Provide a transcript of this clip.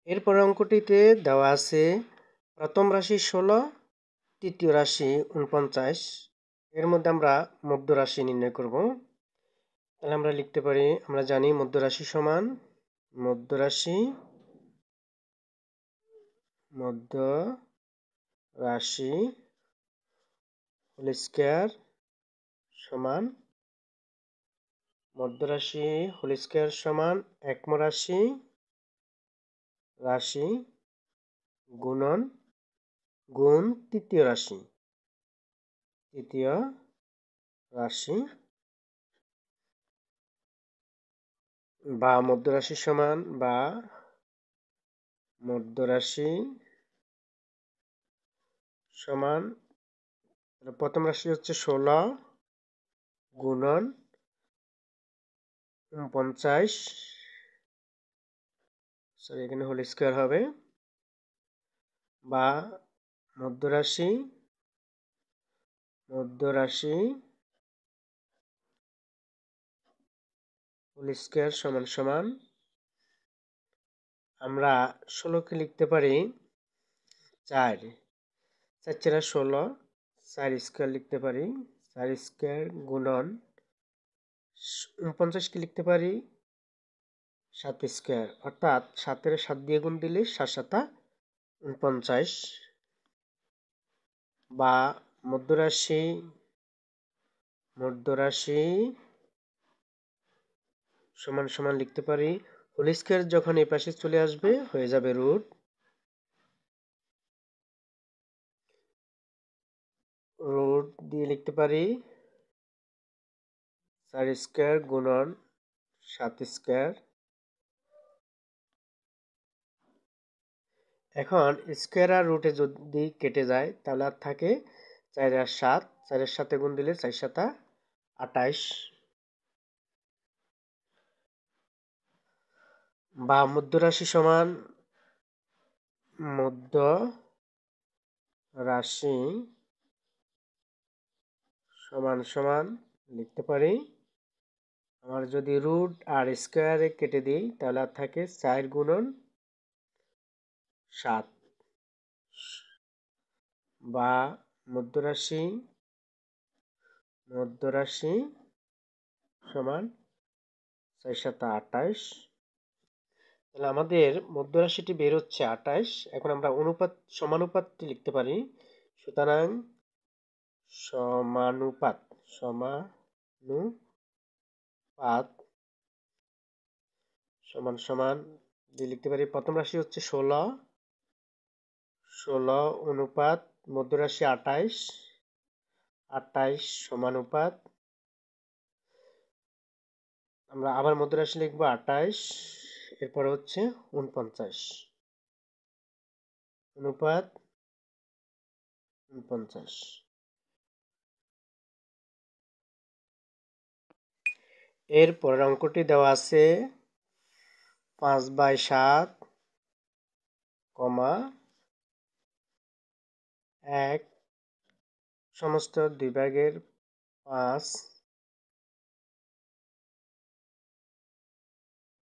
এরপর অঙ্কটিতে দেওয়া আছে প্রথম রাশি 16, তৃতীয় রাশি 49। এর মধ্যে আমরা মধ্য রাশি নির্ণয় করব। তাহলে আমরা লিখতে পারি, আমরা জানি মধ্য রাশি সমান মধ্য রাশি হোল স্কয়ার সমান মধ্য রাশি হোল স্কয়ার সমান একম রাশি গুণ তৃতীয় রাশি বা মধ্য রাশি সমান বা মধ্য রাশি সমান প্রথম রাশি হচ্ছে 16 গুণন 49, সরি এখানে হোল স্কয়ার হবে, বা মধ্য রাশি হোল স্কয়ার সমান সমান আমরা 16কে লিখতে পারি 4, 4 4 16, 4 স্কয়ার লিখতে পারি 4 স্কয়ার গুণন 49কে লিখতে পারি 7 স্কয়ার, অর্থাৎ 7 7 দিয়ে গুণ দিলে 7 7 49, বা মধ্য রাশি সমান সমান লিখতে পারি হোল স্কয়ার যখন এই পাশে চলে আসবে হয়ে যাবে রুট দিয়ে লিখতে পারি 4 স্কয়ার গুণন 7 স্কয়ার। এখন স্কয়ার আর রুটে যদি কেটে যায় তাহলে আর থাকে 4 আর 7, 4 এর সাথে গুণ দিলে 4 7 28, বা মধ্য রাশি সমান মধ্য রাশি সমান সমান লিখতে পারি, আমার যদি রুট আর স্কয়ারে কেটে দিই তাহলে আর থাকে 4 গুণন 7, বা মধ্য রাশি সমান 4 7 28। তাহলে আমাদের মধ্য রাশিটি বের হচ্ছে 28। এখন আমরা সমানুপাতটি লিখতে পারি, সুতরাং সমানুপাত সমান সমান দিয়ে লিখতে পারি, প্রথম রাশি হচ্ছে 16 অনুপাত মধ্য রাশি 28 সমানুপাত, আমরা আবার মধ্য রাশি লিখব 28, এরপরে হচ্ছে 49 অনুপাত 49। এর পরের অঙ্কটি দেওয়া আছে 5/7, 1 সমস্ত 2 ভাগের 5